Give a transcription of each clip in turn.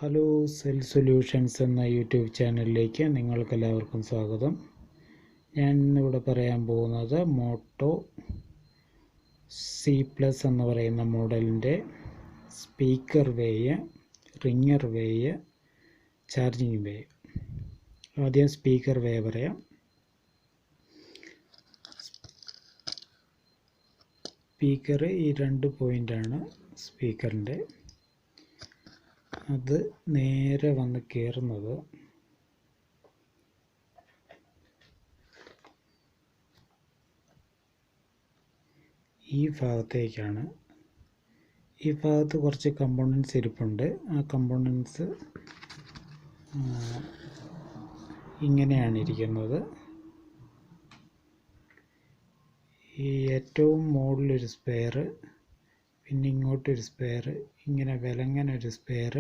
Hello cell solutions എന്ന YouTube ചാനലിലേക്ക് നിങ്ങൾക്കെല്ലാവർക്കും സ്വാഗതം. ഞാൻ ഇന്നിവിടെ പറയാൻ പോകുന്നത് മോട്ടോ C+ എന്ന് പറയുന്ന മോഡലിൻ്റെ സ്പീക്കർ വേയ്, റിങ്ങർ വേയ്, ചാർജിങ് വേയ്. ആദ്യം സ്പീക്കർ വേയ് പറയാം. സ്പീക്കർ ഈ 2 പോയിൻ്റാണ് സ്പീക്കറിൻ്റെ. അത് നേരെ വന്ന് കയറുന്നത് ഈ ഭാഗത്തേക്കാണ്. ഈ ഭാഗത്ത് കുറച്ച് കമ്പോണൻസ് ഇരിപ്പുണ്ട്. ആ കമ്പോണൻസ് ഇങ്ങനെയാണ് ഇരിക്കുന്നത്. ഈ ഏറ്റവും മുകളിലൊരു സ്പെയർ, പിന്നെ ഇങ്ങോട്ടൊരു സ്പെയർ, ഇങ്ങനെ വിലങ്ങനൊരു സ്പെയർ,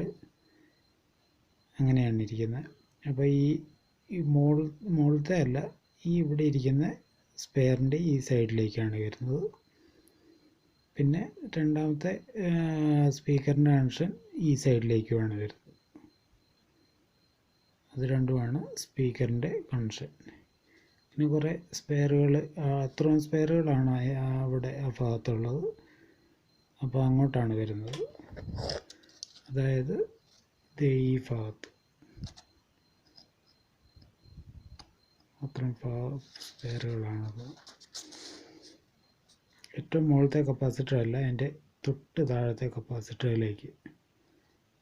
അങ്ങനെയാണ് ഇരിക്കുന്നത്. അപ്പോൾ ഈ മുകളിലത്തെ അല്ല, ഈ ഇവിടെ ഇരിക്കുന്ന സ്പെയറിൻ്റെ ഈ സൈഡിലേക്കാണ് വരുന്നത്. പിന്നെ രണ്ടാമത്തെ സ്പീക്കറിൻ്റെ കണക്ഷൻ ഈ സൈഡിലേക്കുമാണ് വരുന്നത്. അത് രണ്ടുമാണ് സ്പീക്കറിൻ്റെ കണക്ഷൻ. പിന്നെ കുറേ സ്പെയറുകൾ, അത്രയും സ്പെയറുകളാണ് അവിടെ ആ ഭാഗത്തുള്ളത്. അപ്പോൾ അങ്ങോട്ടാണ് വരുന്നത്. അതായത് ഈ ഭാഗത്ത് അത്രയും സ്പെയറുകളാണത്. ഏറ്റവും മുകളിലത്തെ കപ്പാസിറ്റർ അല്ല, അതിൻ്റെ തൊട്ട് താഴത്തെ കപ്പാസിറ്ററിലേക്ക്,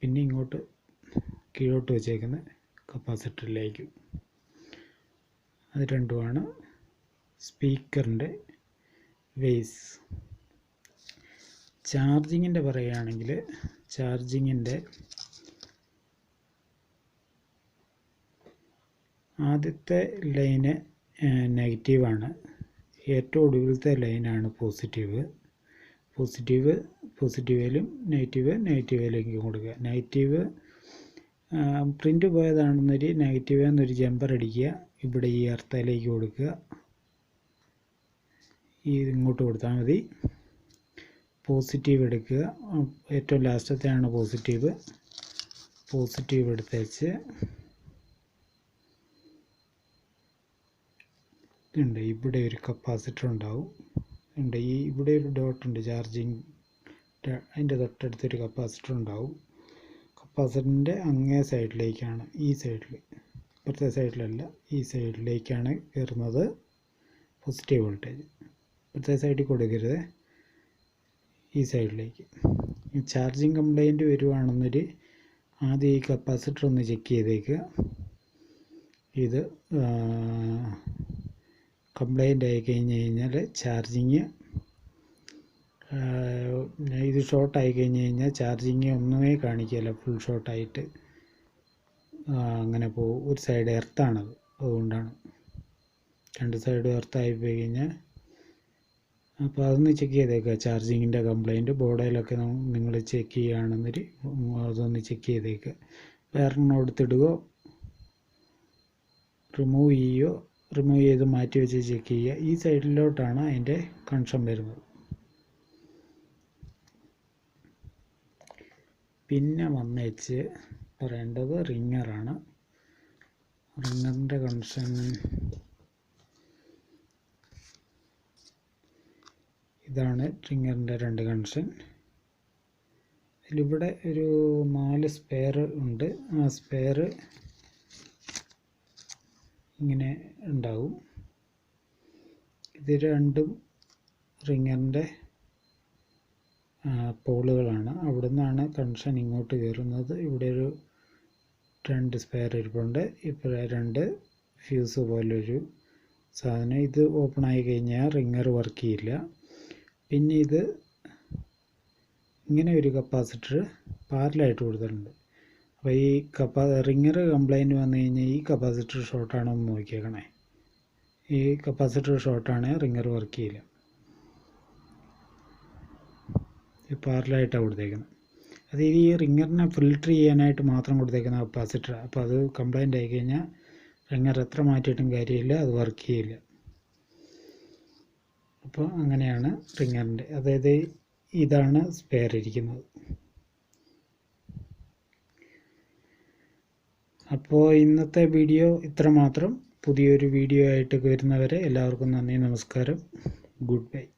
പിന്നെ ഇങ്ങോട്ട് കീഴോട്ട് വെച്ചേക്കുന്ന കപ്പാസിറ്ററിലേക്കും. അത് രണ്ടുമാണ് സ്പീക്കറിൻ്റെ വേസ്. ചാർജിങ്ങിൻ്റെ പറയുകയാണെങ്കിൽ, ചാർജിങ്ങിൻ്റെ ആദ്യത്തെ ലൈന് നെഗറ്റീവാണ്. ഏറ്റവും ഒടുവിലത്തെ ലൈനാണ് പോസിറ്റീവിലും നെഗറ്റീവിലേക്കും കൊടുക്കുക. നെഗറ്റീവ് പ്രിൻ്റ് പോയതാണെന്നൊരു നെഗറ്റീവ് എന്നൊരു ജമ്പർ അടിക്കുക. ഇവിടെ ഈ എർത്തയിലേക്ക് കൊടുക്കുക. ഇങ്ങോട്ട് കൊടുത്താൽ മതി. പോസിറ്റീവ് എടുക്കുക. ഏറ്റവും ലാസ്റ്റത്തെയാണ് പോസിറ്റീവ് എടുത്തേച്ച് ഉണ്ട്. ഇവിടെ ഒരു കപ്പാസിറ്റർ ഉണ്ടാവും. ഇവിടെ ഒരു ഡോട്ടുണ്ട് ചാർജിങ്. അതിൻ്റെ തൊട്ടടുത്തൊരു കപ്പാസിറ്റർ ഉണ്ടാവും. കപ്പാസിറ്ററിൻ്റെ അങ്ങേ സൈഡിലേക്കാണ്, ഈ സൈഡിൽ, ഇപ്പുറത്തെ സൈഡിലല്ല, ഈ സൈഡിലേക്കാണ് കയറുന്നത് പോസിറ്റീവ് വോൾട്ടേജ്. ഇപ്പുറത്തെ സൈഡിൽ കൊടുക്കരുത്, ഈ സൈഡിലേക്ക്. ചാർജിങ് കംപ്ലൈൻറ്റ് വരുവാണെന്നൊരു ആദ്യം ഈ കപ്പാസിറ്റർ ഒന്ന് ചെക്ക് ചെയ്തേക്കുക. ഇത് കംപ്ലൈൻ്റ് ആയി കഴിഞ്ഞാൽ ചാർജിങ്, ഇത് ഷോർട്ടായി കഴിഞ്ഞാൽ ചാർജിങ് ഒന്നുമേ കാണിക്കില്ല, ഫുൾ ഷോർട്ടായിട്ട് അങ്ങനെ പോകും. ഒരു സൈഡ് എർത്താണത്, അതുകൊണ്ടാണ്. രണ്ട് സൈഡ് എർത്തായി പോയി കഴിഞ്ഞാൽ, അപ്പോൾ അതൊന്ന് ചെക്ക് ചെയ്തേക്കുക. ചാർജിങ്ങിൻ്റെ കംപ്ലൈൻറ്റ് ബോർഡിലൊക്കെ നിങ്ങൾ ചെക്ക് ചെയ്യുകയാണെന്നൊരു അതൊന്ന് ചെക്ക് ചെയ്തേക്കുക. വേറൊരെണ്ണം എടുത്തിടുകയോ റിമൂവ് ചെയ്ത് മാറ്റി വെച്ച് ചെക്ക് ചെയ്യുക. ഈ സൈഡിലോട്ടാണ് അതിൻ്റെ കണക്ഷൻ വരുന്നത്. പിന്നെ വന്നേച്ച് പറയേണ്ടത് റിങ്ങറാണ്. റിങ്ങറിൻ്റെ കണക്ഷൻ ഇതാണ്. റിങ്ങറിൻ്റെ 2 കണക്ഷൻ. ഇതിലിവിടെ ഒരു 4 സ്പെയർ ഉണ്ട്. ആ സ്പെയർ ഇങ്ങനെ ഉണ്ടാവും. ഇത് രണ്ടും റിങ്ങറിൻ്റെ പോളുകളാണ്. അവിടെ നിന്നാണ് കണക്ഷൻ ഇങ്ങോട്ട് കയറുന്നത്. ഇവിടെ ഒരു 2 സ്പെയർ ഇരിപ്പുണ്ട്. ഇപ്പോൾ 2 ഫ്യൂസ് പോലൊരു സാധനം. ഇത് ഓപ്പൺ ആയി കഴിഞ്ഞാൽ റിങ്ങർ വർക്ക് ചെയ്യില്ല. പിന്നെ ഇത് ഇങ്ങനെ ഒരു കപ്പാസിറ്റർ പാരലായിട്ട് കൊടുത്തിട്ടുണ്ട്. അപ്പോൾ ഈ റിങ്ങർ കംപ്ലൈൻറ്റ് വന്നു കഴിഞ്ഞാൽ ഈ കപ്പാസിറ്റർ ഷോർട്ടാണോ എന്ന് നോക്കിയേക്കണേ. ഈ കപ്പാസിറ്റർ ഷോർട്ടാണ്, റിങ്ങർ വർക്ക് ചെയ്യില്ല. ഈ പാരലായിട്ടാണ് കൊടുത്തേക്കുന്നത്. അത് ഈ റിങ്ങറിനെ ഫിൽട്ടർ ചെയ്യാനായിട്ട് മാത്രം കൊടുത്തേക്കുന്ന കപ്പാസിറ്റർ. അപ്പോൾ അത് കംപ്ലൈൻ്റ് ആയി കഴിഞ്ഞാൽ റിങ്ങർ എത്ര മാറ്റിയിട്ടും കാര്യമില്ല, അത് വർക്ക് ചെയ്യില്ല. അപ്പോൾ അങ്ങനെയാണ് റിങ്ങറിൻ്റെ. അതായത് ഇതാണ് സ്പെയർ ഇരിക്കുന്നത്. അപ്പോൾ ഇന്നത്തെ വീഡിയോ ഇത്ര മാത്രം. പുതിയൊരു വീഡിയോ ആയിട്ട് വരുന്നവരെ എല്ലാവർക്കും നന്ദി, നമസ്കാരം, ഗുഡ് ബൈ.